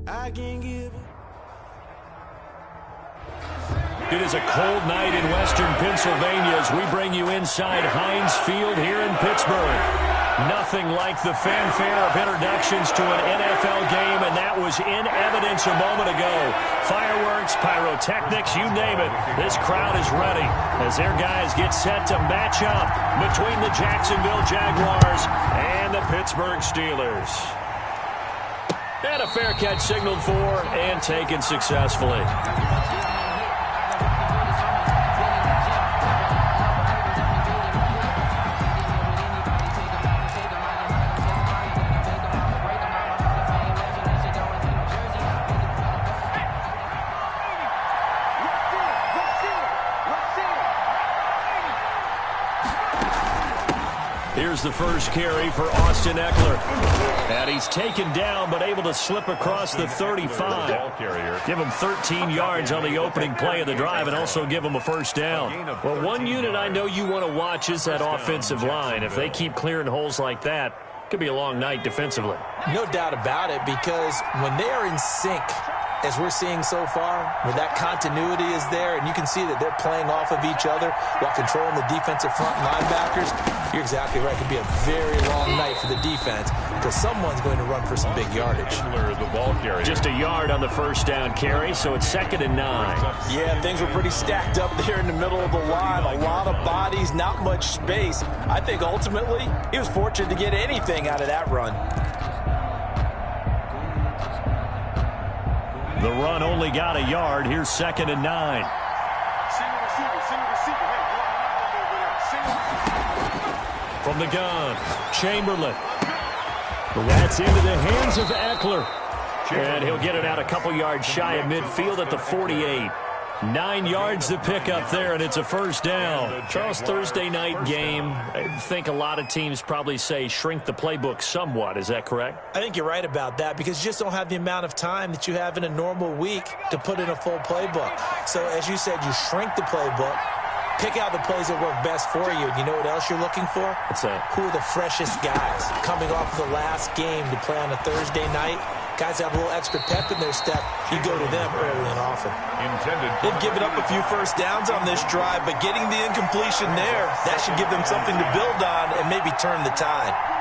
I can give. It is a cold night in western Pennsylvania as we bring you inside Heinz Field here in Pittsburgh. Nothing like the fanfare of introductions to an NFL game, and that was in evidence a moment ago. Fireworks, pyrotechnics, you name it. This crowd is ready as their guys get set to match up between the Jacksonville Jaguars and the Pittsburgh Steelers. And a fair catch signaled for and taken successfully. Here's the first carry for Austin Eckler. And he's taken down but able to slip across the 35. Give him 13 yards on the opening play of the drive and also give him a first down. Well, one unit I know you want to watch is that offensive line. If they keep clearing holes like that, it could be a long night defensively. No doubt about it, because when they are in sync, as we're seeing so far, where that continuity is there, and you can see that they're playing off of each other while controlling the defensive front linebackers, you're exactly right. It could be a very long night for the defense because someone's going to run for some big yardage. Just a yard on the first down carry, so it's 2nd and 9. Yeah, things were pretty stacked up there in the middle of the line. A lot of bodies, not much space. I think ultimately he was fortunate to get anything out of that run. The run only got a yard. Here's 2nd and 9. From the gun, Chamberlain. That's into the hands of Eckler. And he'll get it out a couple yards shy of midfield at the 48. 9 yards to pick up there, and it's a first down. Charles, Thursday night game, I think a lot of teams probably say shrink the playbook somewhat. Is that correct? I think you're right about that because you just don't have the amount of time that you have in a normal week to put in a full playbook. So, as you said, you shrink the playbook, pick out the plays that work best for you. You know what else you're looking for? What's that? Who are the freshest guys coming off the last game to play on a Thursday night? Guys have a little extra pep in their step. You go to them early and often. They've given up a few first downs on this drive, but getting the incompletion there, that should give them something to build on and maybe turn the tide.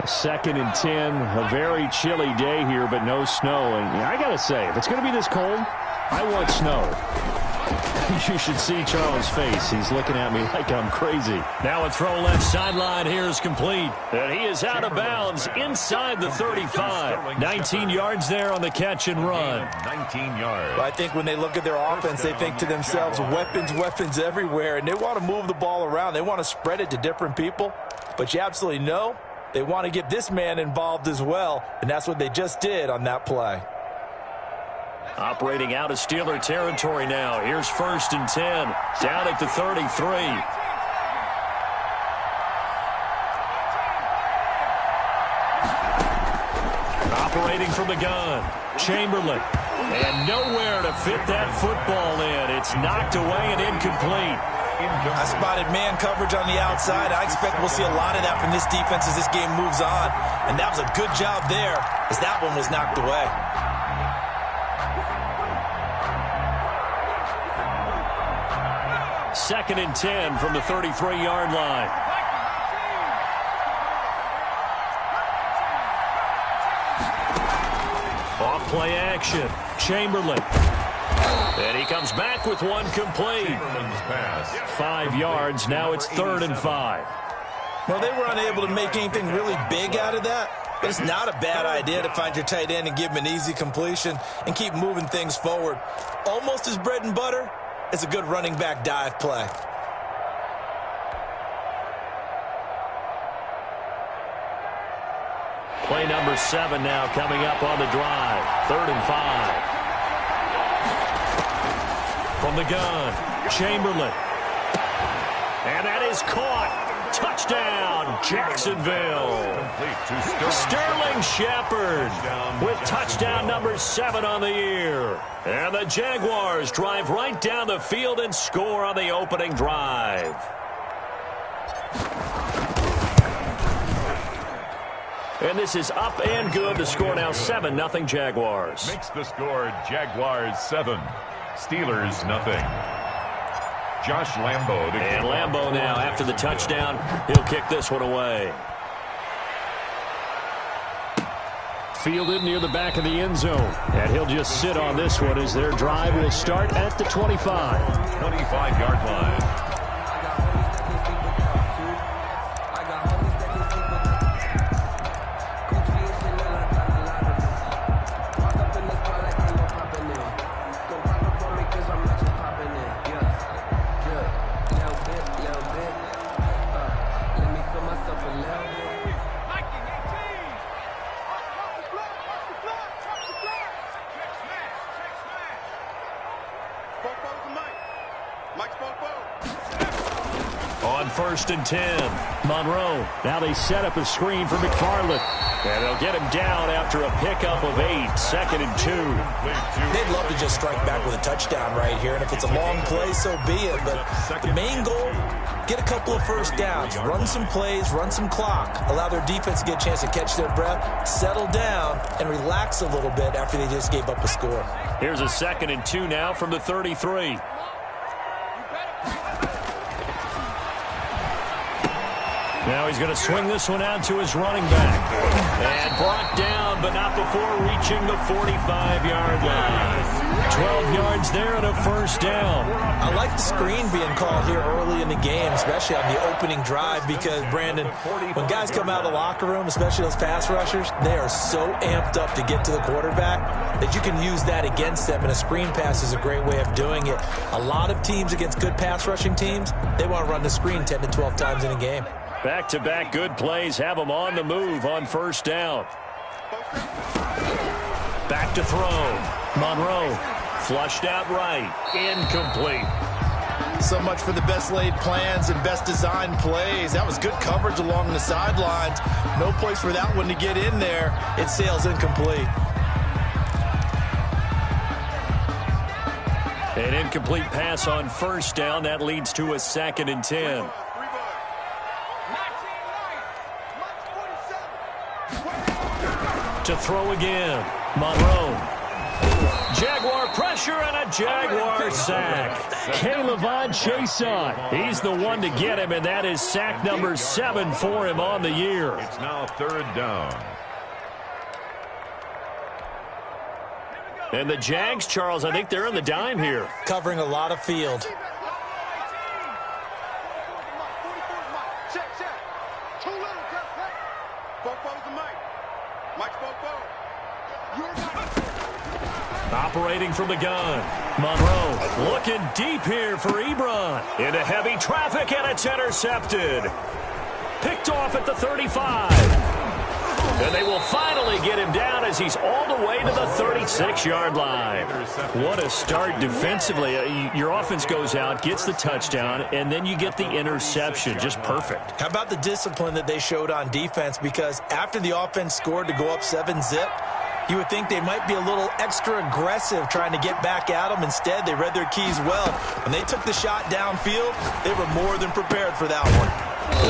Second and 10, a very chilly day here, but no snow. And I got to say, if it's going to be this cold, I want snow. You should see Charles' face. He's looking at me like I'm crazy. Now a throw left sideline here is complete. And he is out of bounds inside the 35. 19 yards there on the catch and run. 19 yards. Well, I think when they look at their offense, they think to themselves, weapons, weapons everywhere. And they want to move the ball around. They want to spread it to different people. But you absolutely know they want to get this man involved as well, and that's what they just did on that play. Operating out of Steeler territory now. Here's 1st and 10, down at the 33. Operating from the gun, Chamberlain. And nowhere to fit that football in. It's knocked away and incomplete. I spotted man coverage on the outside. I expect we'll see a lot of that from this defense as this game moves on. And that was a good job there as that one was knocked away. Second and 10 from the 33-yard line. Off play action. Chamberlain. And he comes back with one complete. 5 yards. Now it's 3rd and 5. Well, they were unable to make anything really big out of that. But it's not a bad idea to find your tight end and give him an easy completion and keep moving things forward. Almost as bread and butter as a good running back dive play. Play number 7 now coming up on the drive. 3rd and 5. From the gun, Chamberlain. And that is caught. Touchdown, Jacksonville. Sterling Shepard with touchdown number 7 on the year. And the Jaguars drive right down the field and score on the opening drive. And this is up and good. The score now 7-0 Jaguars. Makes the score Jaguars 7, Steelers 0. Josh Lambo. And Lambo now, after the touchdown, he'll kick this one away. Fielded near the back of the end zone. And he'll just sit on this one as their drive will start at the 25. 25-yard line. On 1st and 10, Monroe. Now they set up a screen for McFarland. And they'll get him down after a pickup of 8, 2nd and 2. They'd love to just strike back with a touchdown right here, and if it's a long play, so be it. But the main goal, get a couple of first downs, run some plays, run some clock, allow their defense to get a chance to catch their breath, settle down, and relax a little bit after they just gave up a score. Here's a 2nd and 2 now from the 33. Now he's going to swing this one out to his running back. And brought down, but not before reaching the 45-yard line. 12 yards there and a first down. I like the screen being called here early in the game, especially on the opening drive, because, Brandon, when guys come out of the locker room, especially those pass rushers, they are so amped up to get to the quarterback that you can use that against them, and a screen pass is a great way of doing it. A lot of teams against good pass rushing teams, they want to run the screen 10 to 12 times in a game. Back-to-back good plays have them on the move on first down. Back to throw. Monroe flushed out right. Incomplete. So much for the best laid plans and best designed plays. That was good coverage along the sidelines. No place for that one to get in there. It sails incomplete. An incomplete pass on first down. That leads to a 2nd and 10. To throw again. Monroe. Jaguar pressure and a Jaguar sack. K'Lavon Chaisson. He's the one to get him, and that is sack number 7 for him on the year. It's now 3rd down. And the Jags, Charles, I think they're in the dime here. Covering a lot of field. Operating from the gun. Monroe looking deep here for Ebron. Into heavy traffic, and it's intercepted. Picked off at the 35. And they will finally get him down as he's all the way to the 36-yard line. What a start defensively. Your offense goes out, gets the touchdown, and then you get the interception. Just perfect. How about the discipline that they showed on defense? Because after the offense scored to go up 7-zip, you would think they might be a little extra aggressive trying to get back at them. Instead, they read their keys well. When they took the shot downfield, they were more than prepared for that one.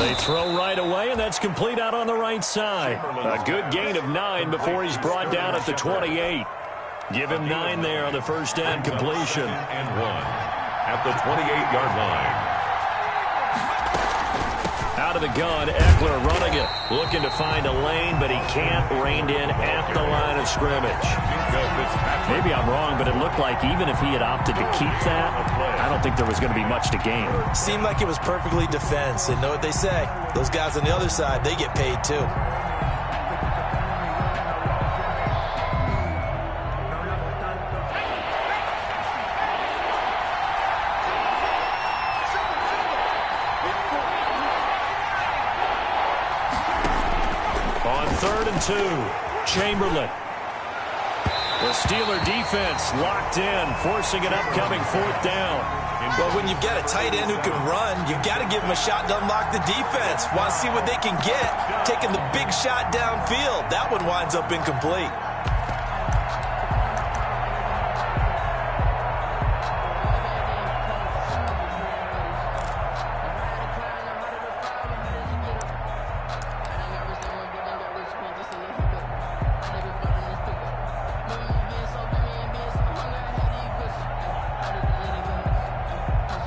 They throw right away, and that's complete out on the right side. A good gain of 9 before he's brought down at the 28. Give him 9 there on the first down completion. And 1 at the 28-yard line. Out of the gun, Eckler running it. Looking to find a lane, but he can't. Reined in at the line of scrimmage. Maybe I'm wrong, but it looked like even if he had opted to keep that, I don't think there was going to be much to gain. Seemed like it was perfectly defense. And know what they say? Those guys on the other side, they get paid too. On 3rd and 2, Chamberlain. The Steeler defense locked in, forcing an upcoming 4th down. Well, when you've got a tight end who can run, you've got to give him a shot to unlock the defense. Want to see what they can get, taking the big shot downfield. That one winds up incomplete.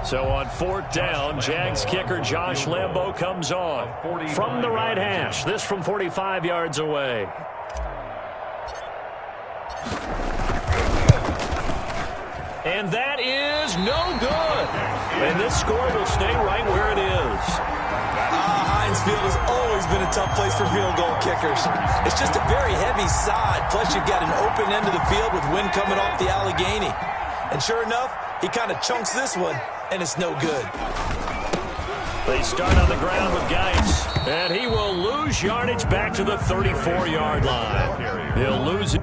So on 4th down, Jags kicker Josh Lambo comes on from the right hash. This from 45 yards away. And that is no good. And this score will stay right where it is. Heinz Field has always been a tough place for field goal kickers. It's just a very heavy side, plus you've got an open end of the field with wind coming off the Allegheny. And sure enough, he kind of chunks this one, and it's no good. They start on the ground with Geis, and he will lose yardage back to the 34-yard line. He'll lose it.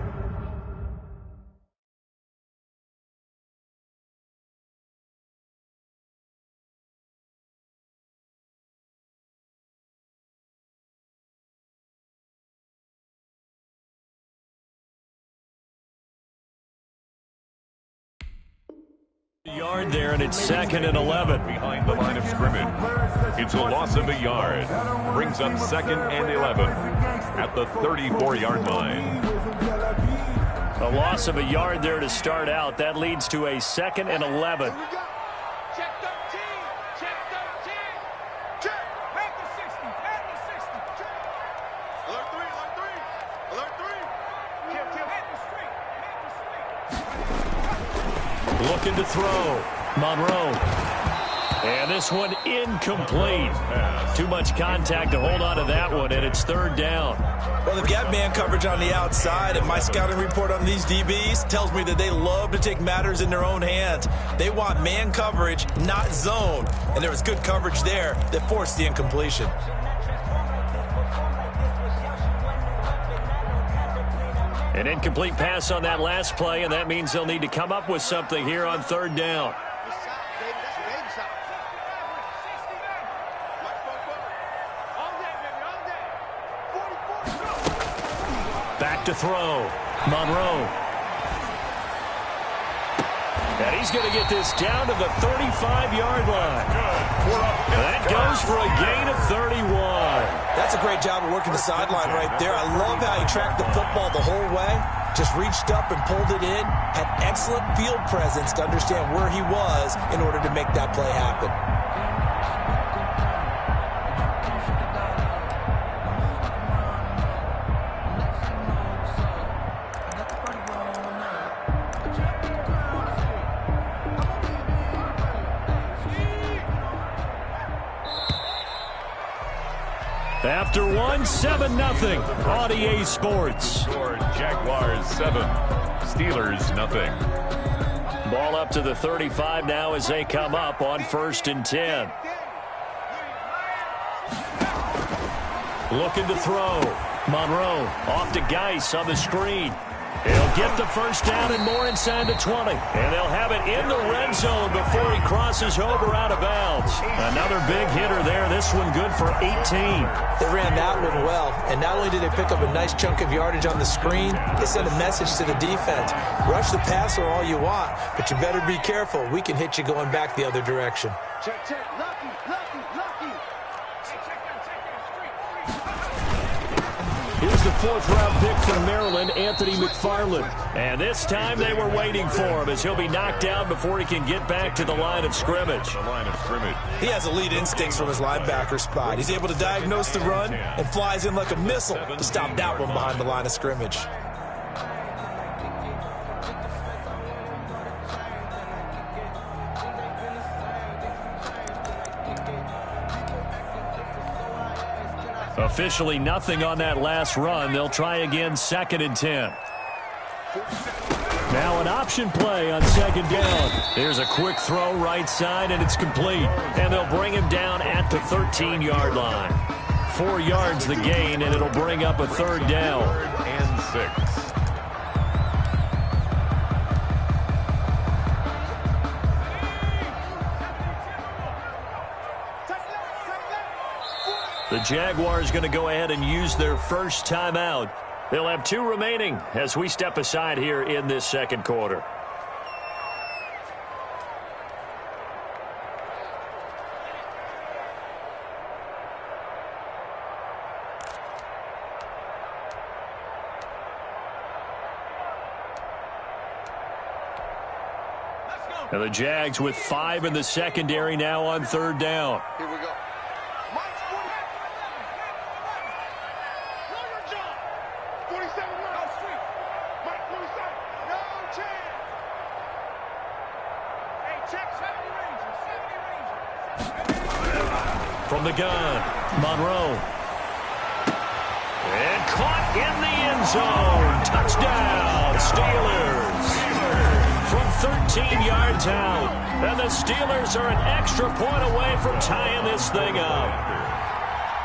Yard there, and it's 2nd and 11. Behind the line of scrimmage. It's a loss of a yard. Brings up 2nd and 11 at the 34-yard line. A loss of a yard there to start out. That leads to a 2nd and 11. Check 13. Check 13. Check. Back to 60. Back to 60. Check. Alert 3. Alert 3. Alert 3. Kill. Hit the street. Looking to throw. Monroe. And this one incomplete. Too much contact to hold on to that one, and it's 3rd down. Well, they've got man coverage on the outside, and my scouting report on these DBs tells me that they love to take matters in their own hands. They want man coverage, not zone. And there was good coverage there that forced the incompletion. An incomplete pass on that last play, and that means they'll need to come up with something here on 3rd down. Back to throw. Monroe. And he's going to get this down to the 35-yard line. That goes for a gain of 31. That's a great job of working the sideline right there. I love how he tracked the football the whole way. Just reached up and pulled it in. Had excellent field presence to understand where he was in order to make that play happen. After one, 7-0 on EA Sports. Score Jaguars 7, Steelers nothing. Ball up to the 35 now as they come up on 1st and 10. Looking to throw. Monroe off to Geis on the screen. He'll get the 1st down and more inside the 20. And they'll have it in the red zone before he crosses over out of bounds. Another big hitter there. This one good for 18. They ran that one well. And not only did they pick up a nice chunk of yardage on the screen, they sent a message to the defense. Rush the passer all you want, but you better be careful. We can hit you going back the other direction. Check. Lucky. Here's the 4th-round pick from Maryland, Anthony McFarland. And this time they were waiting for him as he'll be knocked down before he can get back to the line of scrimmage. He has elite instincts from his linebacker spot. He's able to diagnose the run and flies in like a missile to stop that one behind the line of scrimmage. Officially nothing on that last run. They'll try again 2nd and 10. Now an option play on 2nd down. There's a quick throw right side, and it's complete. And they'll bring him down at the 13-yard line. 4 yards the gain, and it'll bring up a 3rd down. And 6. The Jaguars going to go ahead and use their first timeout. They'll have 2 remaining as we step aside here in this second quarter. And the Jags with 5 in the secondary now on 3rd down. Here we go. Mike 47, no street. Mike 47, no chance. Hey, check 70 Rangers. From the gun, Monroe. And caught in the end zone. Touchdown, Steelers. From 13 yards out. And the Steelers are an extra point away from tying this thing up.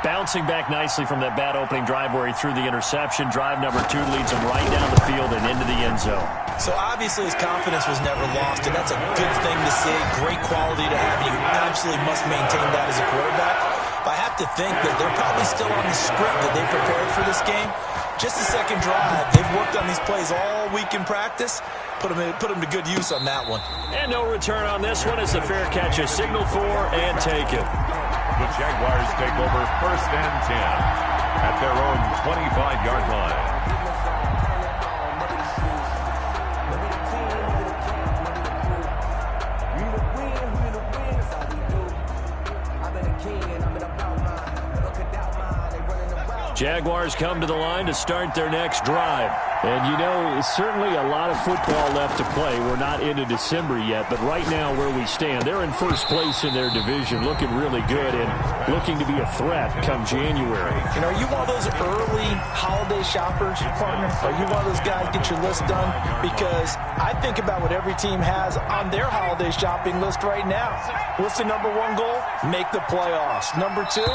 Bouncing back nicely from that bad opening drive where he threw the interception. Drive number 2 leads him right down the field and into the end zone. So obviously his confidence was never lost, and that's a good thing to see. Great quality to have. You absolutely must maintain that as a quarterback. But I have to think that they're probably still on the script that they prepared for this game. Just the second drive. They've worked on these plays all week in practice. Put them to good use on that one. And no return on this one as the fair catch is signaled for and taken. The Jaguars take over 1st and 10 at their own 25-yard line. Jaguars come to the line to start their next drive. And, you know, certainly a lot of football left to play. We're not into December yet, but right now where we stand, they're in first place in their division, looking really good and looking to be a threat come January. You know, are you one of those early holiday shoppers, partner? Are you one of those guys get your list done? Because I think about what every team has on their holiday shopping list right now. What's the number 1 goal? Make the playoffs. Number 2,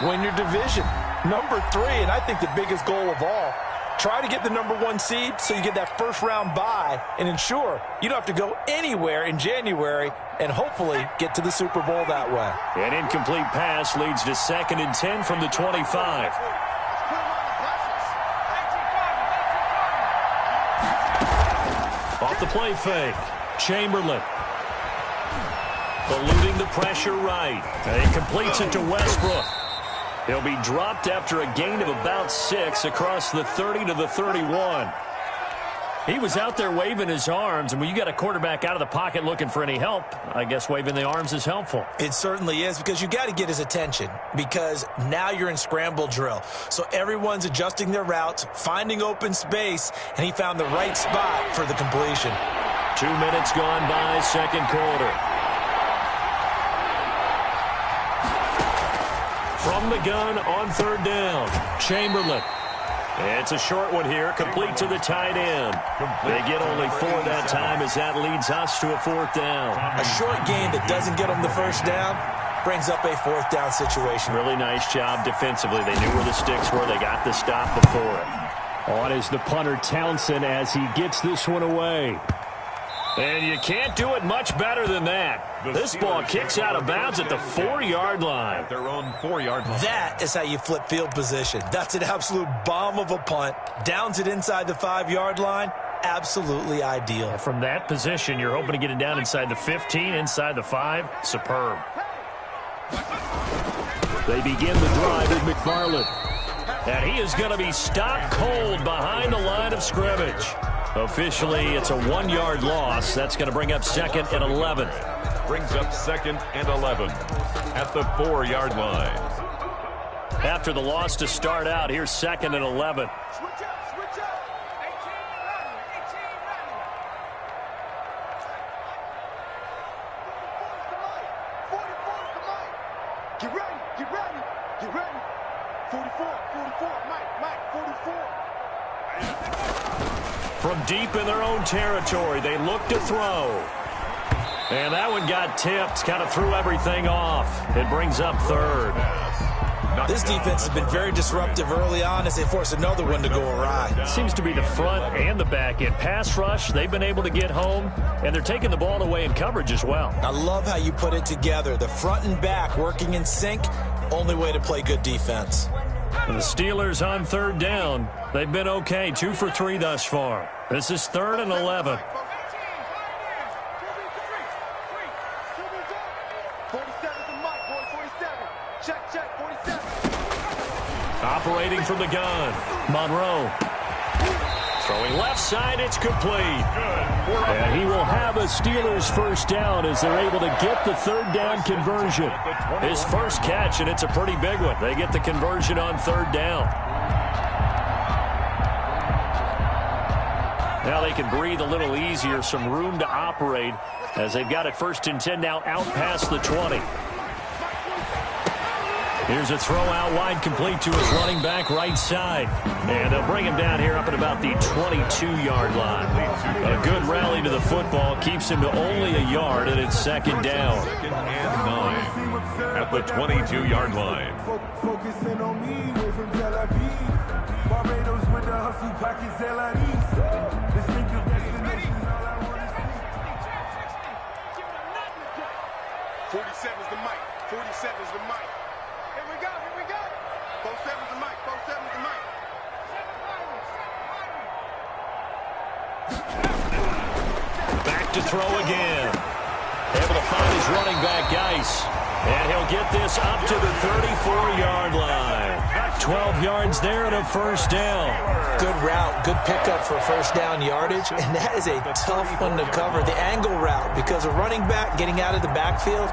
win your division. Number 3, and I think the biggest goal of all, try to get the number 1 seed so you get that first-round bye and ensure you don't have to go anywhere in January and hopefully get to the Super Bowl that way. An incomplete pass leads to 2nd and 10 from the 25. Off the play fake, Chamberlain. Eluding the pressure right. And he completes it to Westbrook. He'll be dropped after a gain of about 6 across the 30 to the 31. He was out there waving his arms, and when you got a quarterback out of the pocket looking for any help, I guess waving the arms is helpful. It certainly is, because you got to get his attention, because now you're in scramble drill. So everyone's adjusting their routes, finding open space, and he found the right spot for the completion. 2 minutes gone by, second quarter. From the gun on 3rd down, Chamberlain. It's a short one here, complete to the tight end. They get only 4 that time as that leads us to a 4th down. A short gain that doesn't get them the first down brings up a 4th down situation. Really nice job defensively. They knew where the sticks were. They got the stop before it. On is the punter, Townsend, as he gets this one away. And you can't do it much better than that. This ball kicks out of bounds at the 4-yard line. Their own 4-yard line. That is how you flip field position. That's an absolute bomb of a punt. Downs it inside the 5-yard line. Absolutely ideal. From that position, you're hoping to get it down inside the 15, inside the 5. Superb. They begin the drive with McFarland. And he is going to be stopped cold behind the line of scrimmage. Officially, it's a 1-yard loss. That's going to bring up 2nd and 11. Brings up 2nd and 11 at the 4-yard line. After the loss to start out, here's 2nd and 11. Switch up, switch up. 18 ready. Get ready, get ready, get ready. 44, Mike, 44. From deep in their own territory, they look to throw. And that one got tipped, kind of threw everything off. It brings up 3rd. This defense has been very disruptive early on as they force another one to go awry. It seems to be the front and the back end. Pass rush, they've been able to get home, and they're taking the ball away in coverage as well. I love how you put it together. The front and back working in sync, Only way to play good defense. The Steelers on third down. They've been okay, 2 for 3 thus far. This is 3rd and 11. 47's the mic, boy, 47. Check, 47. Operating from the gun, Monroe. Throwing left side, it's complete. And he will have a Steelers first down as they're able to get the third down conversion. His first catch, and it's a pretty big one. They get the conversion on third down. Now they can breathe a little easier, some room to operate as they've got it 1st and 10 now out past the 20. Here's a throw out wide, complete to his running back right side. And they'll bring him down here up at about the 22-yard line. A good rally to the football keeps him to only a yard, and it's 2nd down. 2nd and 9 at the 22-yard line. Focusing on me, way from Tel Aviv. Barbados with the hustle pockets, LREs. Distinctive destinations, all I want is peace. 47's the mic, 47's the mic. Here we go, 47's the mic, 47's the mic. Back to throw again. Able to find his running back, Geis. And he'll get this up to the 34-yard line. 12 yards there and a first down. Good route, good pickup for first down yardage, and that is a tough one to cover, the angle route, because a running back getting out of the backfield,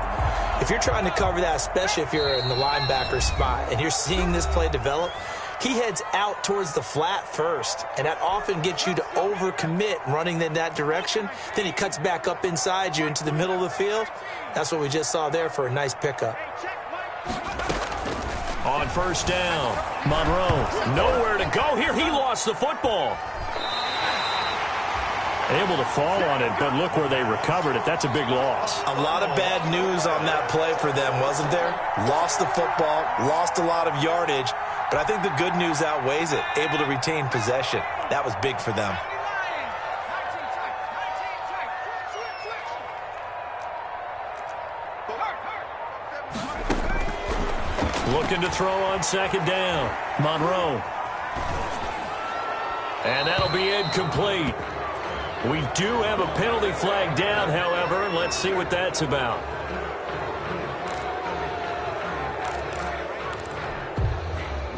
if you're trying to cover that, especially if you're in the linebacker spot and you're seeing this play develop, he heads out towards the flat first, and that often gets you to overcommit running in that direction. Then he cuts back up inside you into the middle of the field. That's what we just saw there for a nice pickup. On first down, Monroe, nowhere to go here. He lost the football. Able to fall on it, but look where they recovered it. That's a big loss. A lot of bad news on that play for them, wasn't there? Lost the football, lost a lot of yardage, but I think the good news outweighs it. Able to retain possession. That was big for them. Looking to throw on 2nd down, Monroe. And that'll be incomplete. We do have a penalty flag down, however, and let's see what that's about.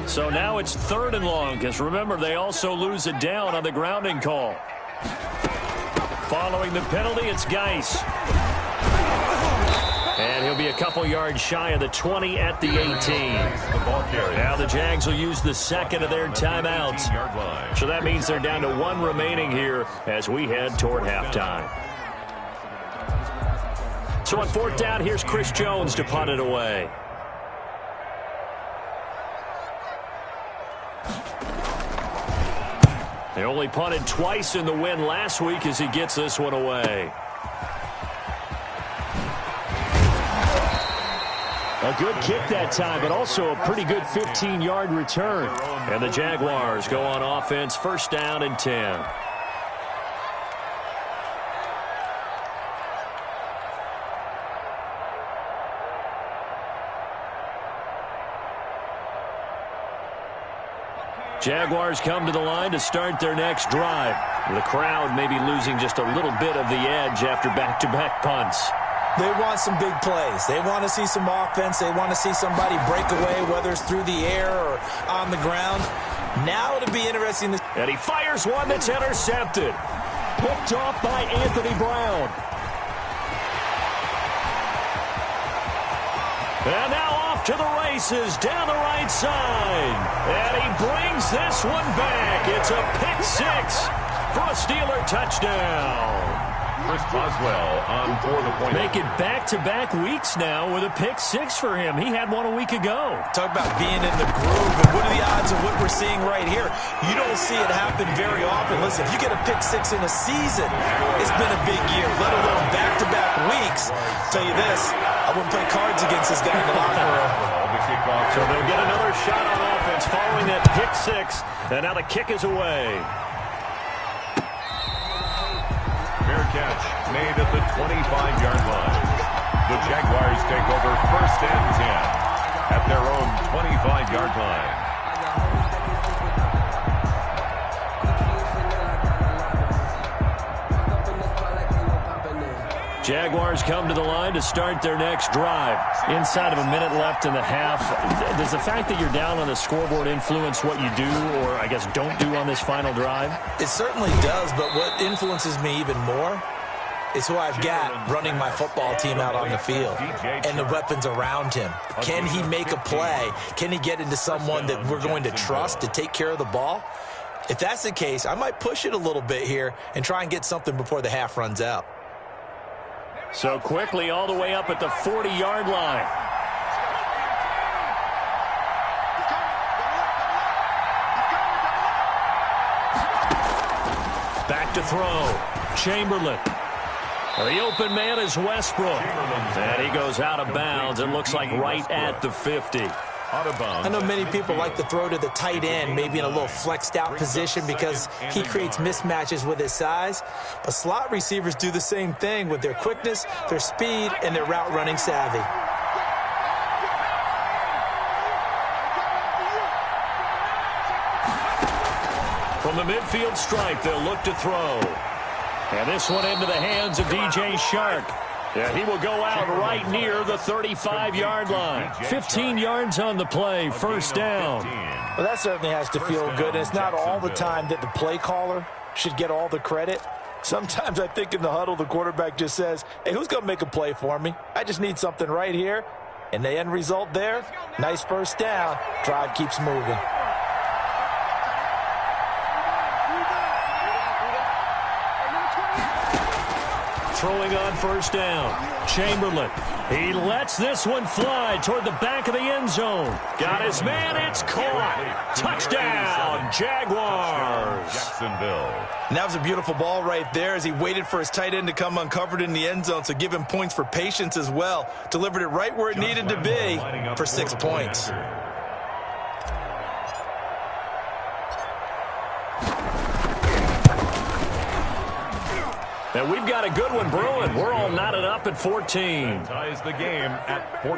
So now it's 3rd and long, because remember, they also lose it down on the grounding call. Following the penalty, it's Geis. And he'll be a couple yards shy of the 20 at the 18. Now the Jags will use the 2nd of their timeouts. So that means they're down to 1 remaining here as we head toward halftime. So on 4th down, here's Chris Jones to punt it away. They only punted twice in the win last week as he gets this one away. A good kick that time, but also a pretty good 15-yard return. And the Jaguars go on offense, 1st down and 10. Jaguars come to the line to start their next drive. The crowd may be losing just a little bit of the edge after back-to-back punts. They want some big plays. They want to see some offense. They want to see somebody break away, whether it's through the air or on the ground. Now it'll be interesting. And he fires one that's intercepted. Picked off by Anthony Brown. And now off to the races down the right side. And he brings this one back. It's a pick 6 for a Steeler touchdown. Chris Boswell on for the point. Make it back-to-back weeks now with a pick 6 for him. He had one a week ago. Talk about being in the groove, and what are the odds of what we're seeing right here? You don't see it happen very often. Listen, if you get a pick 6 in a season, it's been a big year, let alone back-to-back weeks. Tell you this, I wouldn't play cards against this guy in the locker room. So they'll get another shot on offense following that pick 6, and now the kick is away. Fair catch made at the 25-yard line. The Jaguars take over 1st and 10 at their own 25-yard line. Jaguars come to the line to start their next drive. Inside of a minute left in the half. Does the fact that you're down on the scoreboard influence what you do, or I guess don't do on this final drive? It certainly does, but what influences me even more is who I've got running my football team out on the field and the weapons around him. Can he make a play? Can he get into someone that we're going to trust to take care of the ball? If that's the case, I might push it a little bit here and try and get something before the half runs out. So quickly all the way up at the 40-yard line. Back to throw. Chamberlain. The open man is Westbrook. And he goes out of bounds. It looks like right at the 50. I know many people like to throw to the tight end, maybe in a little flexed out position because he creates mismatches with his size. But slot receivers do the same thing with their quickness, their speed, and their route running savvy. From the midfield stripe, they'll look to throw. And this one into the hands of DJ Chark. Yeah, he will go out right near the 35-yard line. 15 yards on the play, first down. Well, that certainly has to feel good. It's not all the time that the play caller should get all the credit. Sometimes I think in the huddle, the quarterback just says, hey, who's going to make a play for me? I just need something right here. And the end result there, nice first down. Drive keeps moving. Throwing on first down. Chamberlain. He lets this one fly toward the back of the end zone. Got his man. It's caught. Touchdown, Jaguars. Jacksonville. And that was a beautiful ball right there as he waited for his tight end to come uncovered in the end zone, so give him points for patience as well. Delivered it right where it needed to be for 6 points. And we've got a good one brewing. We're all knotted up at 14. Ties the game at 14.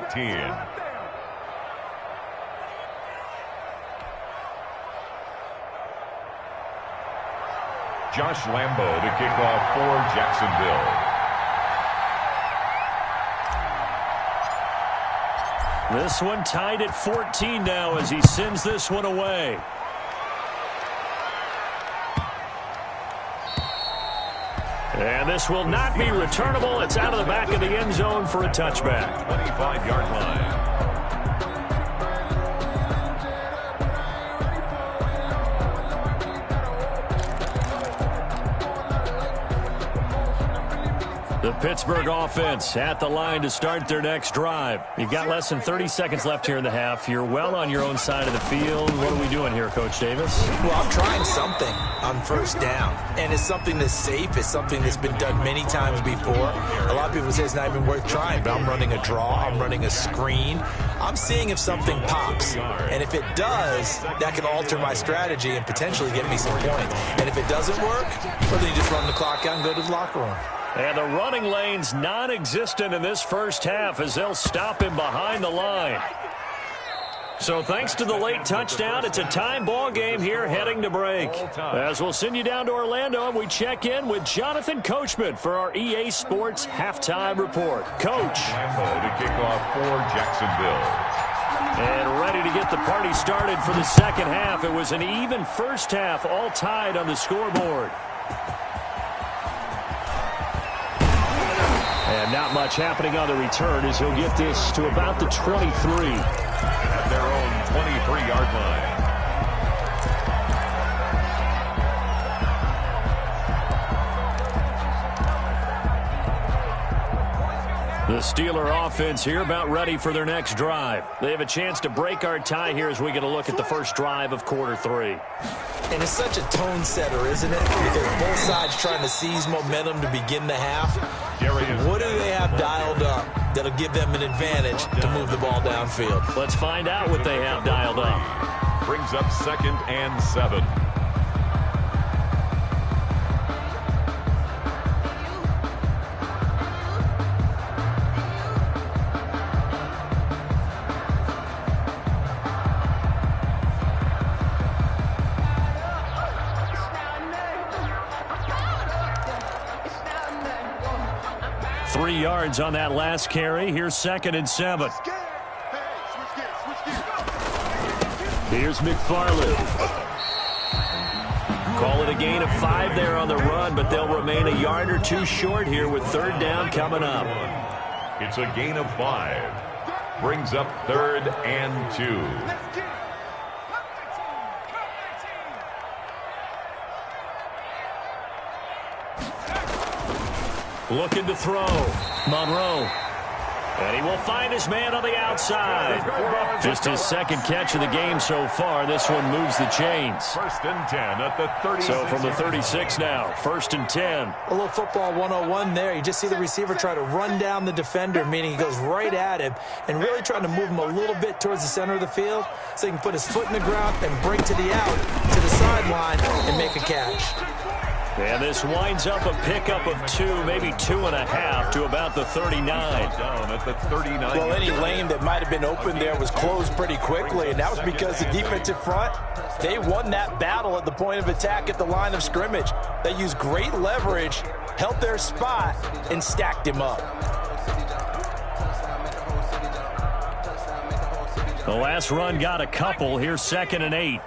Josh Lambo to kick off for Jacksonville. This one tied at 14 now as he sends this one away. And this will not be returnable. It's out of the back of the end zone for a touchback. 25-yard line. The Pittsburgh offense at the line to start their next drive. You've got less than 30 seconds left here in the half. You're well on your own side of the field. What are we doing here, Coach Davis? Well, I'm trying something on first down, and it's something that's safe. It's something that's been done many times before. A lot of people say it's not even worth trying, but I'm running a draw. I'm running a screen. I'm seeing if something pops, and if it does, that can alter my strategy and potentially get me some points. And if it doesn't work, well, then you just run the clock out and go to the locker room. And the running lane's non-existent in this first half as they'll stop him behind the line. So thanks to the late touchdown, it's a time ball game here heading to break. As we'll send you down to Orlando, and we check in with Jonathan Coachman for our EA Sports Halftime Report. Coach. Lambo to kick off for Jacksonville. And ready to get the party started for the second half. It was an even first half, all tied on the scoreboard. And not much happening on the return as he'll get this to about the 23. At their own 23-yard line. The Steeler offense here about ready for their next drive. They have a chance to break our tie here as we get a look at the first drive of quarter three. And it's such a tone setter, isn't it? Because both sides trying to seize momentum to begin the half. What do they have dialed up that'll give them an advantage to move the ball downfield? Let's find out what they have dialed up. Brings up 2nd and 7. 3 yards on that last carry. Here's 2nd and 7. Here's McFarland. Call it a gain of 5 there on the run, but they'll remain a yard or 2 short here with 3rd down coming up. It's a gain of 5. Brings up 3rd and 2. Looking to throw. Monroe. And he will find his man on the outside. Just his 2nd catch of the game so far. This one moves the chains. 1st and 10 at the 36. So from the 36 now, 1st and 10. A little football 101 there. You just see the receiver try to run down the defender, meaning he goes right at him and really trying to move him a little bit towards the center of the field so he can put his foot in the ground and break to the out, to the sideline, and make a catch. And this winds up a pickup of 2, maybe 2.5 to about the 39. Down at the 39. Well, any lane that might have been open there was closed pretty quickly, and that was because the defensive front, they won that battle at the point of attack at the line of scrimmage. They used great leverage, held their spot, and stacked him up. The last run got a couple. Here's 2nd and 8.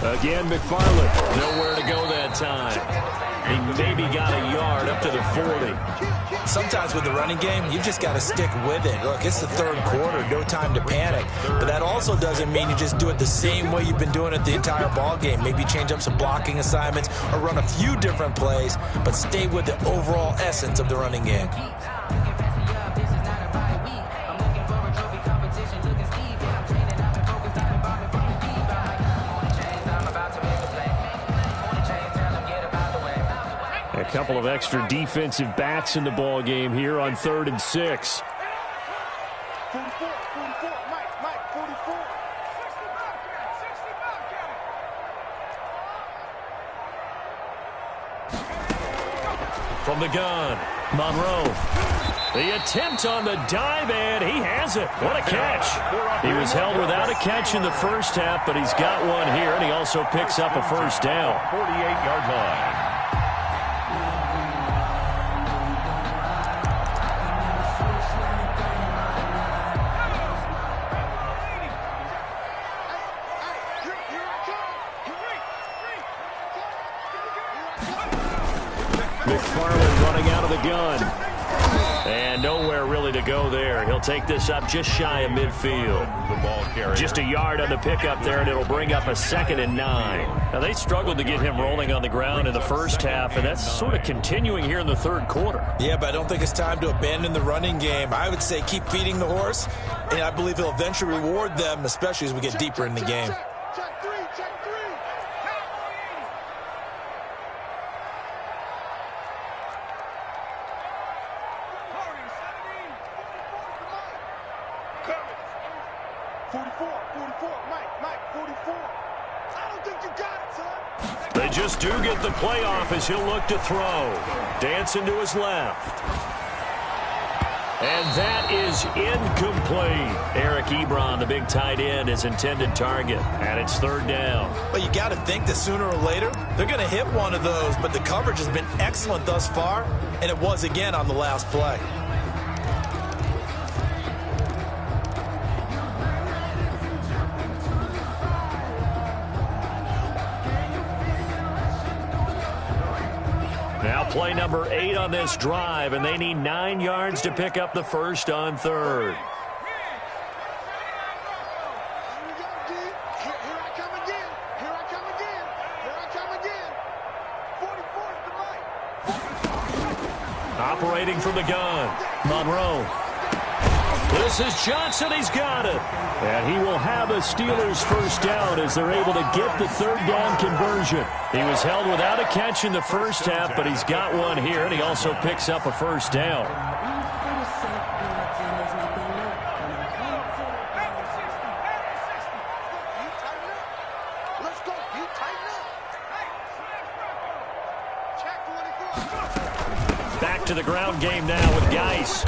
Again, McFarland, nowhere to go that time. He maybe got a yard up to the 40. Sometimes with the running game, you just got to stick with it. Look, it's the 3rd quarter, no time to panic. But that also doesn't mean you just do it the same way you've been doing it the entire ball game. Maybe change up some blocking assignments or run a few different plays, but stay with the overall essence of the running game. A couple of extra defensive backs in the ball game here on 3rd and 6. 44, Mike, 44. From the gun, Monroe. The attempt on the dive, and he has it. What a catch. He was held without a catch in the first half, but he's got one here, and he also picks up a 1st down. 48-yard line. McFarland running out of the gun. And nowhere really to go there. He'll take this up just shy of midfield. The ball carrier. Just a yard on the pickup there, and it'll bring up a 2nd and 9. Now, they struggled to get him rolling on the ground in the first half, and that's sort of continuing here in the 3rd quarter. Yeah, but I don't think it's time to abandon the running game. I would say keep feeding the horse, and I believe he'll eventually reward them, especially as we get deeper in the game. Check 3, check 3. They just do get the playoff as he'll look to throw. Dancing to his left. And that is incomplete. Eric Ebron, the big tight end, his intended target. And it's 3rd down. But you got to think that sooner or later, they're going to hit one of those. But the coverage has been excellent thus far, and it was again on the last play. Now play number 8 on this drive, and they need 9 yards to pick up the 1st on 3rd. Operating from the gun, Monroe. This is Johnson. He's got it. And he will have a Steelers 1st down as they're able to get the 3rd down conversion. He was held without a catch in the first half, but he's got one here, and he also picks up a 1st down. Back to the ground game now with Geis.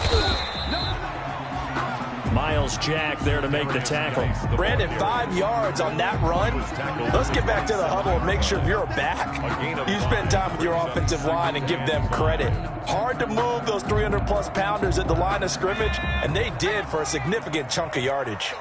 Miles Jack there to make the tackle. Brandon, 5 yards on that run. Let's get back to the huddle and make sure you're back. You spend time with your offensive line and give them credit. Hard to move those 300-plus pounders at the line of scrimmage, and they did for a significant chunk of yardage.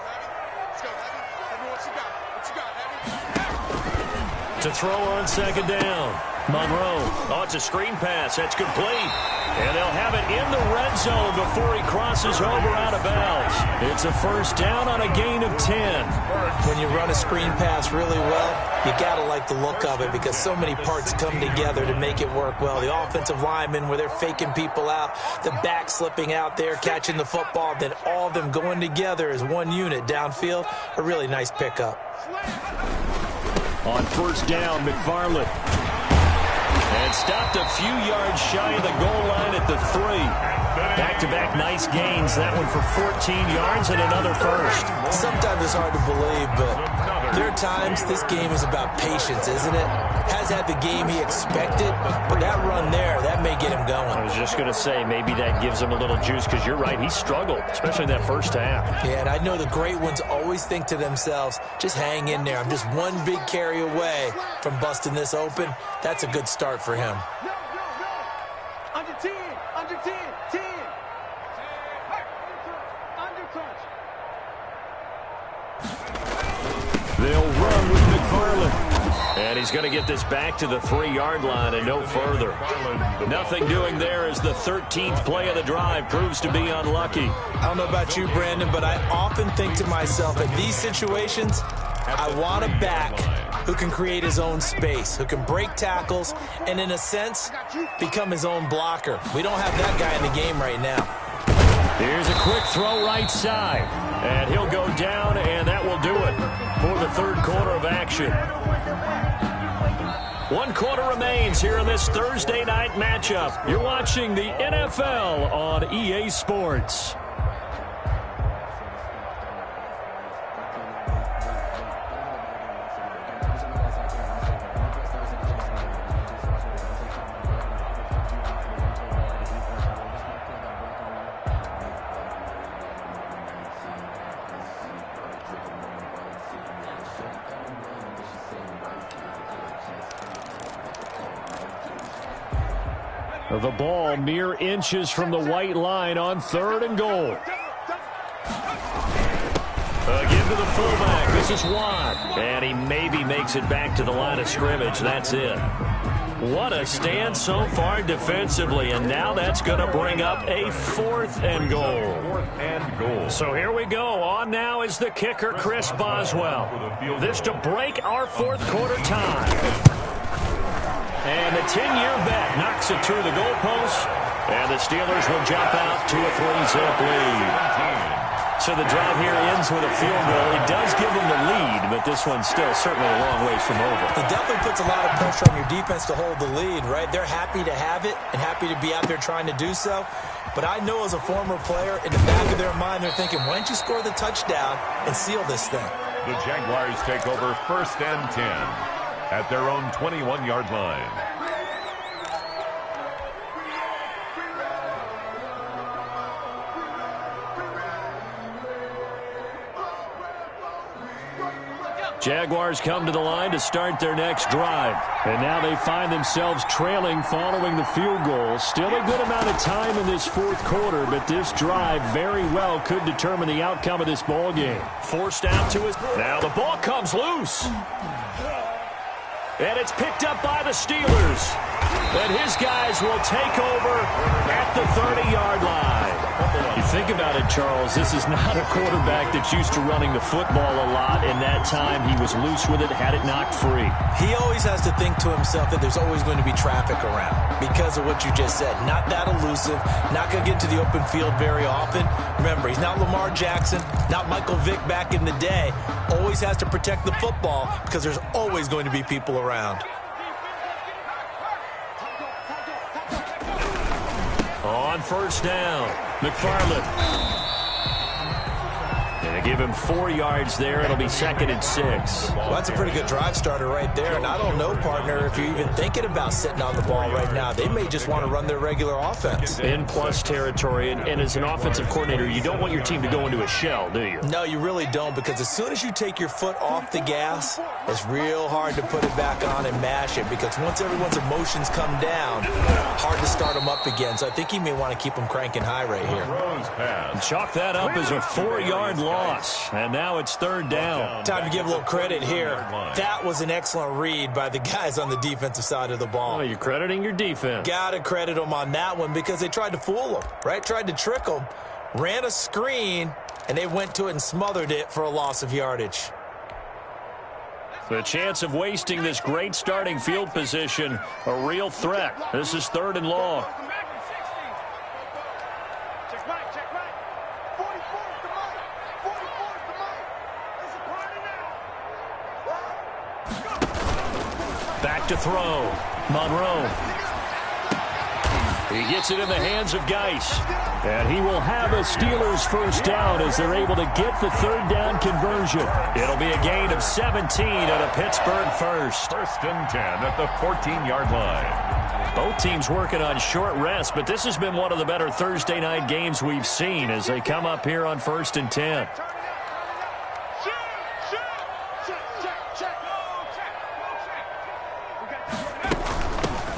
To throw on second down. Monroe. Oh, it's a screen pass. That's complete. And they'll have it in the red zone before he crosses over out of bounds. It's a first down on a gain of 10. When you run a screen pass really well, you got to like the look of it because so many parts come together to make it work well. The offensive linemen where they're faking people out, the back slipping out there, catching the football, then all of them going together as one unit downfield. A really nice pickup. On first down, McFarland. And stopped a few yards shy of the goal line at the 3. Back-to-back nice gains. That one for 14 yards and another first. Sometimes it's hard to believe, but there are times this game is about patience, isn't it? Has had the game he expected, but that run there, that may get him going. I was just going to say, maybe that gives him a little juice because you're right, he struggled, especially that first half. Yeah, and I know the great ones always think to themselves, just hang in there. I'm just one big carry away from busting this open. That's a good start for him. Under 10, under 10, 10. Under touch. They'll run with McFarland. And he's going to get this back to the 3-yard line and no further. Nothing doing there as the 13th play of the drive proves to be unlucky. I don't know about you, Brandon, but I often think to myself, in these situations, I want a back who can create his own space, who can break tackles, and in a sense, become his own blocker. We don't have that guy in the game right now. Here's a quick throw right side. And he'll go down, and that will do it for the third quarter of action. 1 quarter remains here in this Thursday night matchup. You're watching the NFL on EA Sports. The ball mere inches from the white line on 3rd and goal. Again to the fullback. This is Watt. And he maybe makes it back to the line of scrimmage. That's it. What a stand so far defensively. And now that's going to bring up a 4th and goal. 4th and goal. So here we go. On now is the kicker, Chris Boswell. This to break our 4th quarter tie. And the 10-year vet knocks it through the goalpost. And the Steelers will jump out to a 3-zip lead. So the drive here ends with a field goal. It does give them the lead, but this one's still certainly a long ways from over. It definitely puts a lot of pressure on your defense to hold the lead, right? They're happy to have it and happy to be out there trying to do so. But I know as a former player, in the back of their mind, they're thinking, why don't you score the touchdown and seal this thing? The Jaguars take over 1st and 10 at their own 21-yard line. Jaguars come to the line to start their next drive. And now they find themselves trailing following the field goal. Still a good amount of time in this 4th quarter, but this drive very well could determine the outcome of this ball game. Forced out to his... Now the ball comes loose. And it's picked up by the Steelers. And his guys will take over at the 30-yard line. You think about it, Charles, this is not a quarterback that's used to running the football a lot. In that time, he was loose with it, had it knocked free. He always has to think to himself that there's always going to be traffic around because of what you just said. Not that elusive, not going to get to the open field very often. Remember, he's not Lamar Jackson, not Michael Vick back in the day. Always has to protect the football because there's always going to be people around. On first down, McFarland. And Give him 4 yards there. It'll be 2nd and 6. Well, that's a pretty good drive starter right there. And I don't know, partner, if you're even thinking about sitting on the ball right now. They may just want to run their regular offense. In plus territory, and as an offensive coordinator, you don't want your team to go into a shell, do you? No, you really don't, because as soon as you take your foot off the gas, it's real hard to put it back on and mash it, because once everyone's emotions come down, hard to start them up again. So I think he may want to keep them cranking high right here. Chalk that up as a 4-yard loss, and now it's 3rd down. Time to give a little credit here. That was an excellent read by the guys on the defensive side of the ball. Well, you're crediting your defense. Got to credit them on that one, because they tried to fool them, right? Tried to trick them, ran a screen, and they went to it and smothered it for a loss of yardage. The chance of wasting this great starting field position, a real threat. This is 3rd and long. Back to throw. Monroe. He gets it in the hands of Geis. And he will have a Steelers first down as they're able to get the 3rd down conversion. It'll be a gain of 17 and a Pittsburgh first. 1st and 10 at the 14-yard line. Both teams working on short rest, but this has been one of the better Thursday night games we've seen as they come up here on 1st and 10.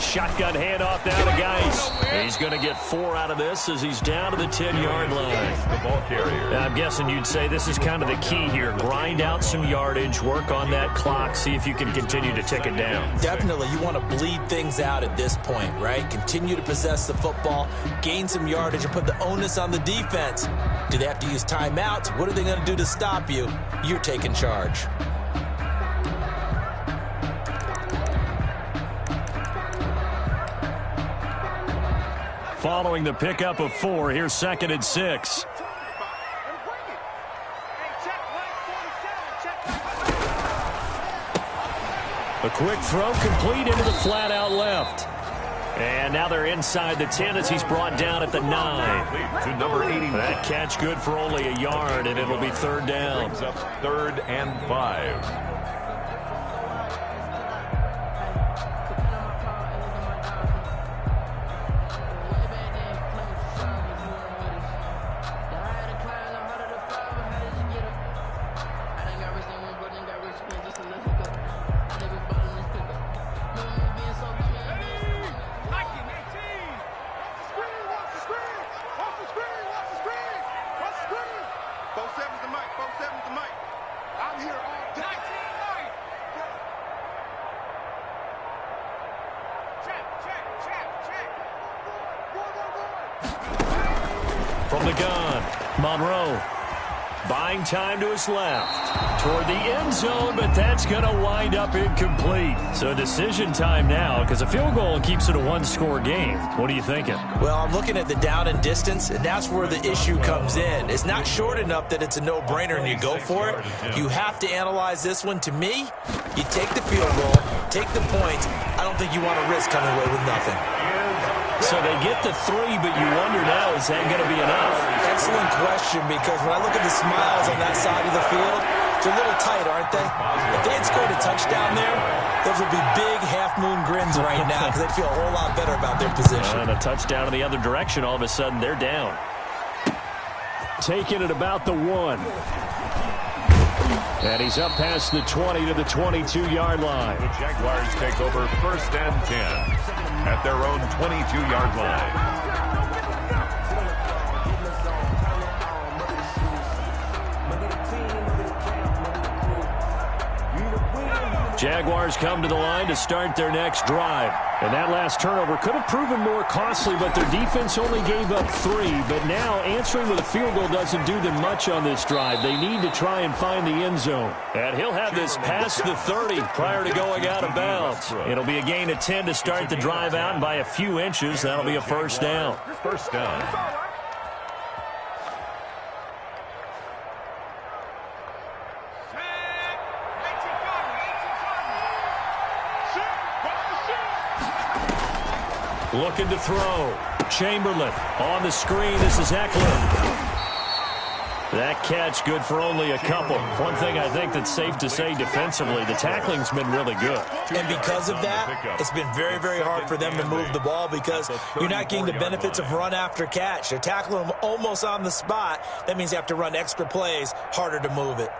Shotgun handoff now to Geis. He's going to get 4 out of this as he's down to the 10-yard line. The ball carrier. I'm guessing you'd say this is kind of the key here. Grind out some yardage, work on that clock, see if you can continue to tick it down. Definitely. You want to bleed things out at this point, right? Continue to possess the football, gain some yardage, and put the onus on the defense. Do they have to use timeouts? What are they going to do to stop you? You're taking charge. Following the pickup of 4, here's 2nd and 6. A quick throw complete into the flat out left. And now they're inside the 10 as he's brought down at the 9. To number 81. That catch good for only a yard, and it'll be 3rd down. Brings up 3rd and 5. From the gun, Monroe buying time to his left toward the end zone, but that's going to wind up incomplete. So decision time now, because a field goal keeps it a 1-score game. What are you thinking? Well, I'm looking at the down and distance, and that's where the issue comes in. It's not short enough that it's a no-brainer and you go for it. You have to analyze this one. To me, you take the field goal, take the points. I don't think you want to risk coming away with nothing. So they get the 3, but you wonder now, is that going to be enough? Excellent question, because when I look at the smiles on that side of the field, they're a little tight, aren't they? If they had scored a touchdown there, those would be big half-moon grins right now because they'd feel a whole lot better about their position. And a touchdown in the other direction, all of a sudden they're down. Taking it about the 1. And he's up past the 20 to the 22-yard line. The Jaguars take over 1st and 10 at their own 22-yard line. Jaguars come to the line to start their next drive. And that last turnover could have proven more costly, but their defense only gave up 3. But now answering with a field goal doesn't do them much on this drive. They need to try and find the end zone. And he'll have this past the 30 prior to going out of bounds. It'll be a gain of 10 to start the drive out, and by a few inches, that'll be a 1st down. 1st down. Looking to throw. Chamberlain on the screen. This is Eckler. That catch good for only a couple. One thing I think that's safe to say defensively, the tackling's been really good. And because of that, it's been very, very hard for them to move the ball because you're not getting the benefits of run after catch. They're tackling them almost on the spot. That means you have to run extra plays, harder to move it.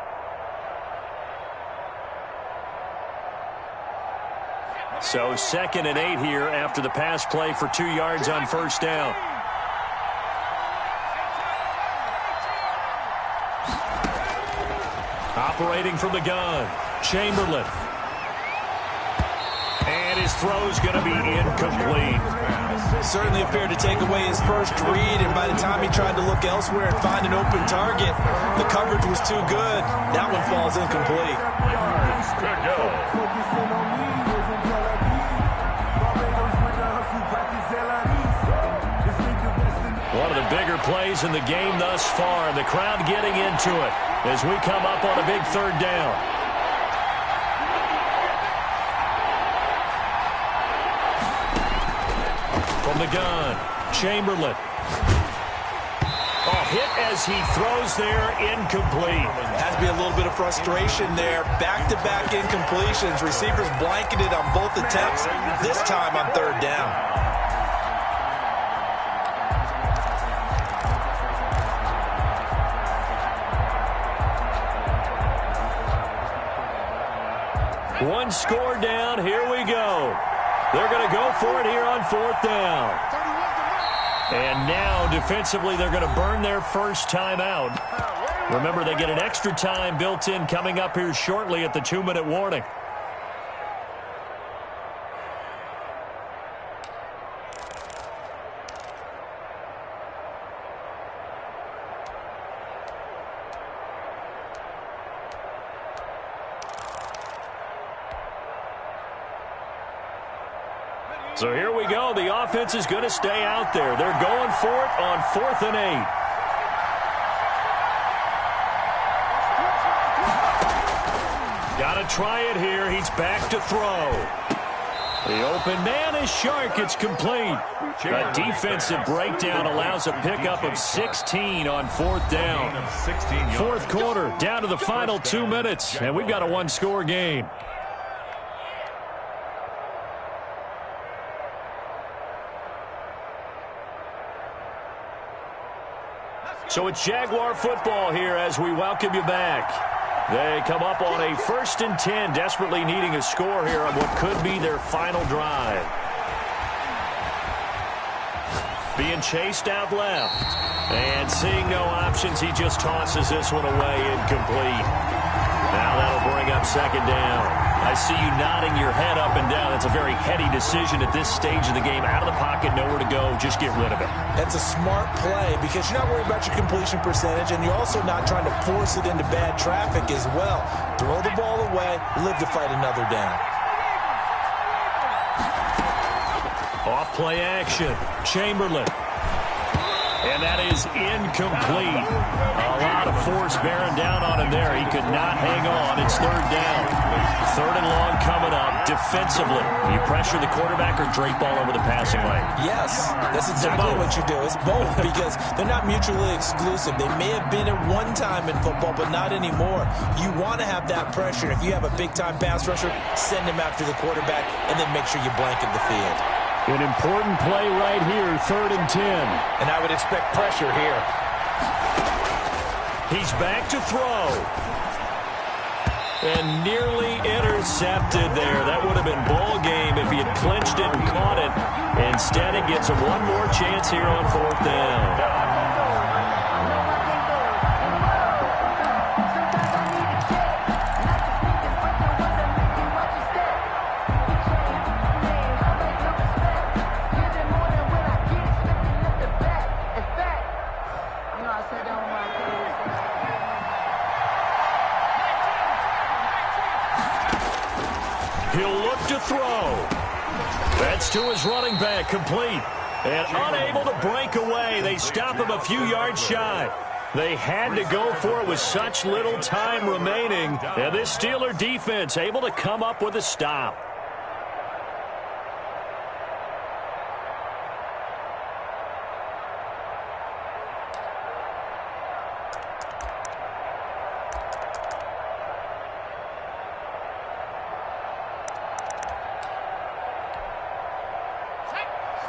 So 2nd and 8 here after the pass play for 2 yards on first down. Operating from the gun, Chamberlain. And his throw's going to be incomplete. Certainly appeared to take away his first read, and by the time he tried to look elsewhere and find an open target, the coverage was too good. That one falls incomplete. One of the bigger plays in the game thus far. The crowd getting into it as we come up on a big 3rd down. From the gun, Chamberlain. Oh, hit as he throws there, incomplete. Has to be a little bit of frustration there. Back-to-back incompletions. Receivers blanketed on both attempts, this time on 3rd down. One score down. Here we go. They're going to go for it here on 4th down. And now, defensively, they're going to burn their first time out. Remember, they get an extra time built in coming up here shortly at the 2-minute warning. So here we go. The offense is going to stay out there. They're going for it on 4th and 8. Got to try it here. He's back to throw. The open man is Shark. It's complete. A defensive breakdown allows a pickup of 16 on 4th down. 4th quarter, down to the final 2 minutes, and we've got a one-score game. So it's Jaguar football here as we welcome you back. They come up on a 1st and 10, desperately needing a score here on what could be their final drive. Being chased out left. And seeing no options, he just tosses this one away, incomplete. Now that'll bring up 2nd down. I see you nodding your head up and down. That's a very heady decision at this stage of the game. Out of the pocket, nowhere to go. Just get rid of it. That's a smart play because you're not worried about your completion percentage, and you're also not trying to force it into bad traffic as well. Throw the ball away, live to fight another down. Off play action. Chamberlain. And that is incomplete. A lot of force bearing down on him there. He could not hang on. It's 3rd down. 3rd and long coming up. Defensively, you pressure the quarterback or drape all over the passing lane? Yes, that's exactly what you do. It's both because they're not mutually exclusive. They may have been at one time in football, but not anymore. You want to have that pressure. If you have a big-time pass rusher, send him after the quarterback, and then make sure you blanket the field. An important play right here, 3rd and 10. And I would expect pressure here. He's back to throw. And nearly intercepted there. That would have been ball game if he had clinched it and caught it. Instead, it gets him one more chance here on 4th down. He'll look to throw. That's to his running back, complete. And unable to break away. They stop him a few yards shy. They had to go for it with such little time remaining. And this Steeler defense able to come up with a stop.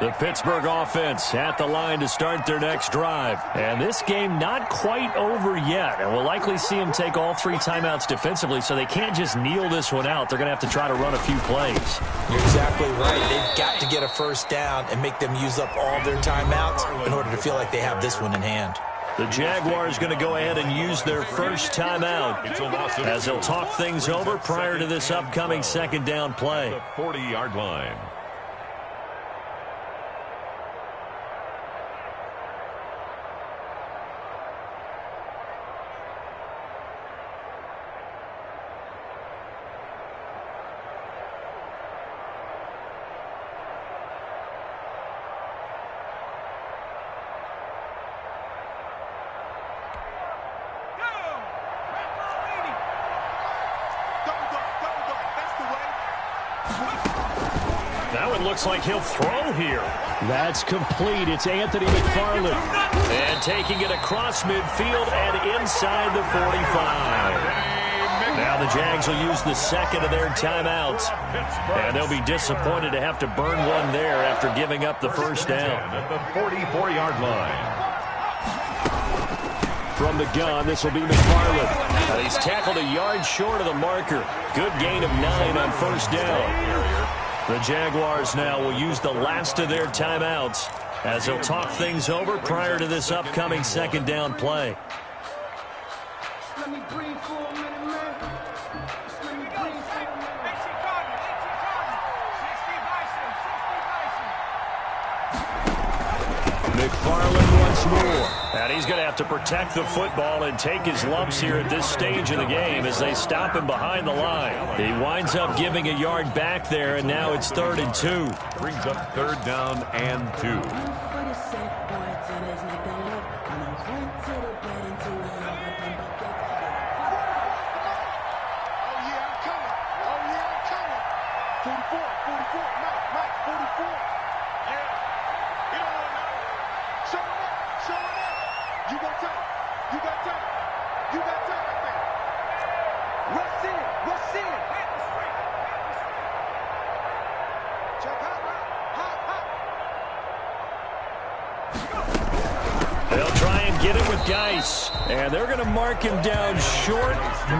The Pittsburgh offense at the line to start their next drive. And this game not quite over yet. And we'll likely see them take all 3 timeouts defensively, so they can't just kneel this one out. They're going to have to try to run a few plays. You're exactly right. They've got to get a first down and make them use up all their timeouts in order to feel like they have this one in hand. The Jaguars going to go ahead and use their first timeout as they'll talk things over prior to this upcoming second down play. The 40-yard line. That one looks like he'll throw here. That's complete. It's Anthony McFarland. And taking it across midfield and inside the 45. Now the Jags will use the second of their timeouts. And they'll be disappointed to have to burn one there after giving up the first down. At the 44-yard line. From the gun, this will be McFarland. He's tackled a yard short of the marker. Good gain of 9 on first down. The Jaguars now will use the last of their timeouts as they'll talk things over prior to this upcoming second down play. Let me breathe for a minute, man. Let me breathe for a minute. McFarland once more. And he's going to have to protect the football and take his lumps here at this stage of the game as they stop him behind the line. He winds up giving a yard back there, and now it's 3rd and 2. Brings up 3rd down and 2. They'll try and get it with Geis. And they're going to mark him down short,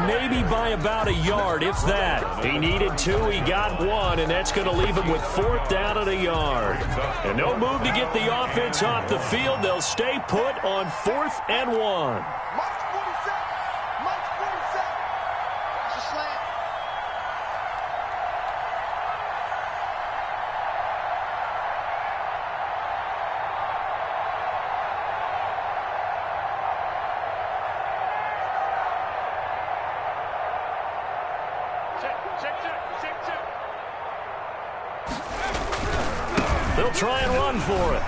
maybe by about a yard, if that. He needed 2, he got 1, and that's going to leave him with 4th down at a yard. And no move to get the offense off the field. They'll stay put on 4th and 1. They'll try and run for it.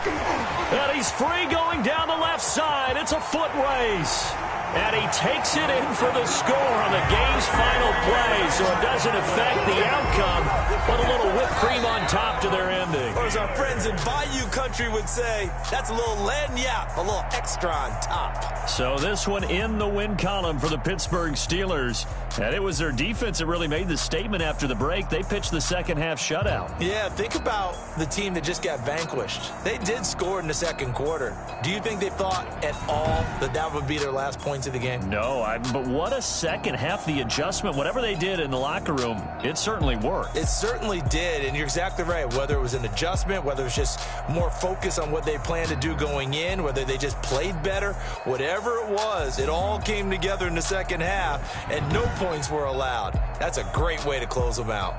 And he's free going down the left side. It's a foot race. And he takes it in for the score on the game's final play, so it doesn't affect the outcome, but a little whipped cream on top to their ending. Or as our friends in Bayou Country would say, that's a little lagniappe, a little extra on top. So this one in the win column for the Pittsburgh Steelers. And it was their defense that really made the statement after the break. They pitched the second half shutout. Yeah, think about the team that just got vanquished. They did score in the second quarter. Do you think they thought at all that that would be their last points of the game? No, but what a second half. The adjustment, whatever they did in the locker room, it certainly worked. It certainly did, and you're exactly right. Whether it was an adjustment, whether it was just more focus on what they planned to do going in, whether they just played better, whatever it was, it all came together in the second half, and no points were allowed. That's a great way to close them out.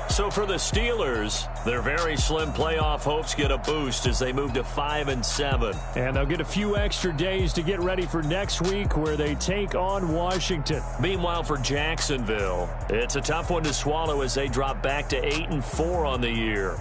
So for the Steelers, their very slim playoff hopes get a boost as they move to 5-7. And they'll get a few extra days to get ready for next week where they take on Washington. Meanwhile, for Jacksonville, it's a tough one to swallow as they drop back to 8-4 on the year.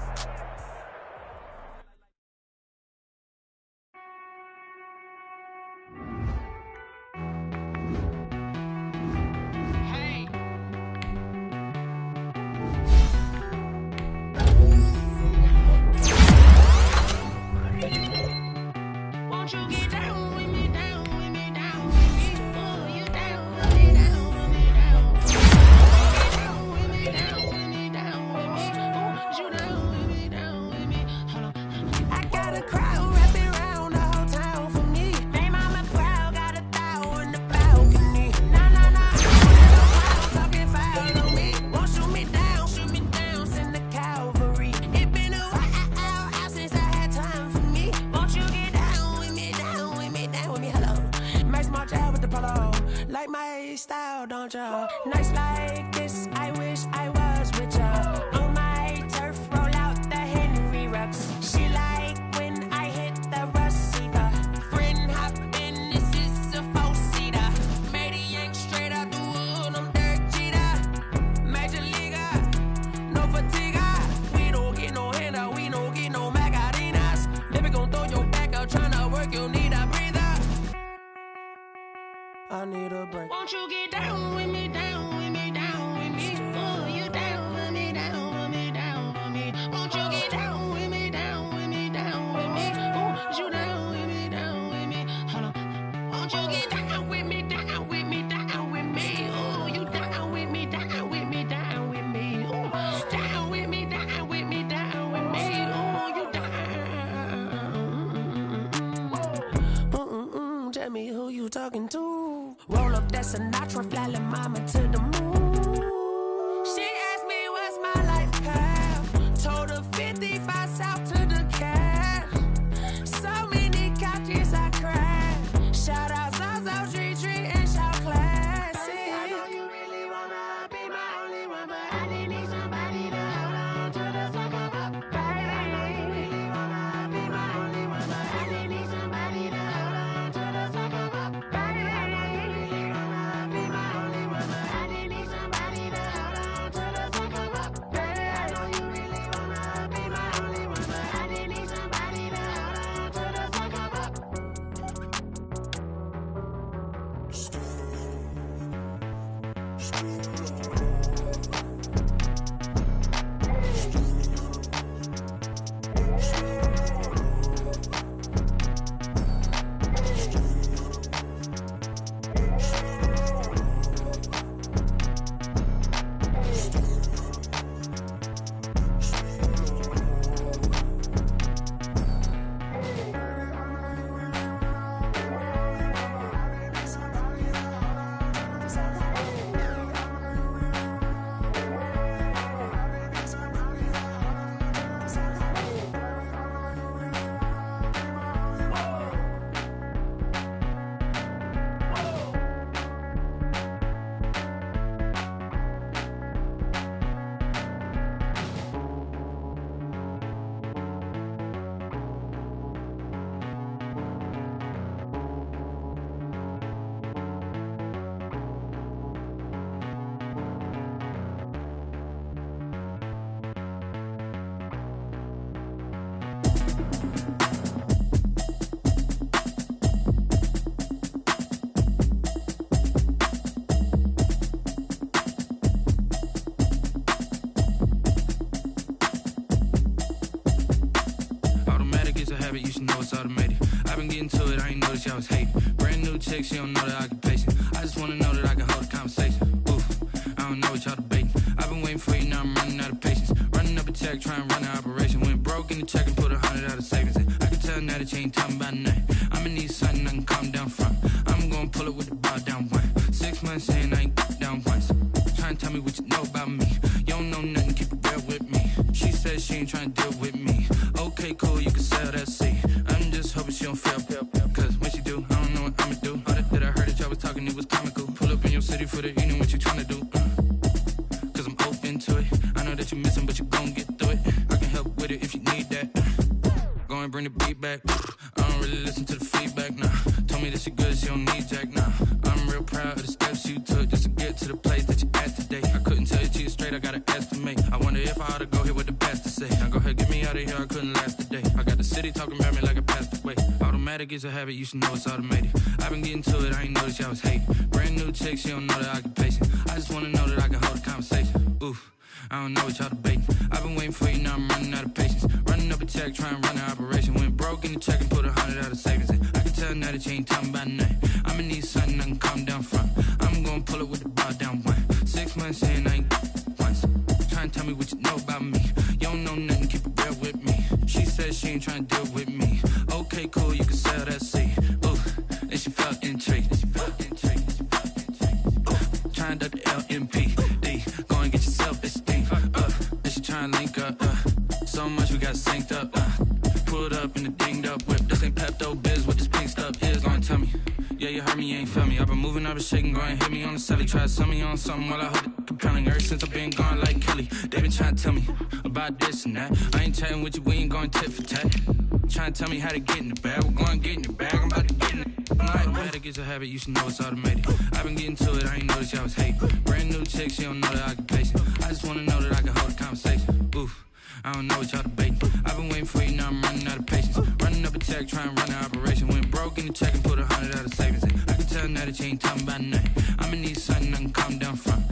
polo. Like my style, don't ya? Nights like this, I wish I was with ya. On my turf, roll out the Henry Rux. She like when I hit the receiver. Friend hop in, this is a four-seater. Made a yank straight out the wood, I'm Derek Jeter. Major leaguer, no fatigue. We don't get no handout, we don't get no Macarinas. Never gon' throw your back out, tryna work, you need a breather. I need a break. Won't you get down with me, down with me, down with me? Oh, you down with me, down with me, down with me. Won't you get down with me, down with me, down with me? Oh, you down with me, down with me? Hold on. Won't you get down with me, down with me, down with me? Oh, you down with me, down with me, down with me? Oh, down with me, down with me, down with me? Oh, you down. Tell me who you talking to. Roll up that Sinatra, fly la mama to the moon. She asked me what's my life path. Told her 55 south to the cab. So many couches I cried. Shout out South Street and shout classic. I know you really wanna be my only one, but I need somebody to hold on to the sucker up. Baby, I know you really wanna be my only one, but I need somebody to hold on to the sucker up. Baby, I know you really wanna be my only one, but I need somebody to hold on to the sucker up. Baby, I know you really wanna be my only one, but I need somebody to hold on to the sucker up. Automatic is a habit, you should know it's automated. I've been getting to it, I ain't noticed y'all was hating. Brand new chick, she don't know the occupation. I just wanna know that I can hold a conversation. Oof, I don't know what y'all debating. I've been waiting for you, now I'm running out of patience. Running up a check, trying to run an operation. Went broke in the check and put 100 out of savings. And I can tell now that you ain't talking about nothing. I'ma need something I can calm down from. I'm gonna pull it with the bow down one. 6 months saying I ain't down once. Trying to tell me what you know about me. You don't know nothing, keep it real with me. She says she ain't trying to deal with me. Okay, cool, you can sell that seat. I'm just hoping she don't fail. Cause when she do, I don't know what I'ma do. All that I heard that y'all was talking, it was comical. Pull up in your city for the evening, what you tryna do? Cause I'm open to it. I know that you missing, but you gon' get through it. I can help with it if you need that. Go and bring the beat back. I don't really listen to the feedback, nah. Told me that she good, she don't need Jack, nah. I'm real proud of the steps you took just to get to the place that you at today. I couldn't tell you to you straight, I gotta estimate. I wonder if I ought to go here with the best to say. Now go ahead, get me out of here, I couldn't last today. I got the city talking about me like I passed away. Automatic is a habit, you should know it's automated. I've been getting to it, I ain't noticed y'all was hating. Brand new chick, she don't know the occupation. I just wanna know that I can hold a conversation. Oof, I don't know what y'all debating. I've been waiting for you, now I'm running out of patience. Running up a check, trying to run an operation. Went broke in the check and put 100 out of savings. And I can tell now that you ain't talking about nothing. I'ma need something I can calm down from. I'm gonna pull it with the bow down one. 6 months saying I ain't once. Trying to tell me what you know about me. You don't know nothing, keep it real with me. She says she ain't trying to deal with me. Okay, cool, you can sell that seat. Ooh, and she felt intrigued. Trying to duck the LMPD. Go and get your self-esteem. And she trying to link up. So much we got synced up. Pulled up in the dinged up whip. This ain't Pepto-Biz, what this pink stuff is. Gonna tell me, yeah, you heard me, you ain't feel me. I've been moving, I've been shaking, go and hit me on the celly. Try to sell me on something while I hold it compelling. Ever since I've been gone like Kelly, they been trying to tell me about this and that. I ain't chatting with you, we ain't going tit for tat. Trying to tell me how to get in the bag, we're going to get in the bag, I'm about to get in it. I'm like, better get your habit, you should know it's automated. I've been getting to it, I ain't noticed y'all was hating. Brand new chick, she don't know the occupation. I just wanna know that I can hold a conversation. Oof, I don't know what y'all debating. I've been waiting for you, now I'm running out of patience. Running up a check, trying to run an operation. Went broke in the check and put 100 out of savings in. I can tell now that you ain't talking about nothing. I'ma need something I can calm down from.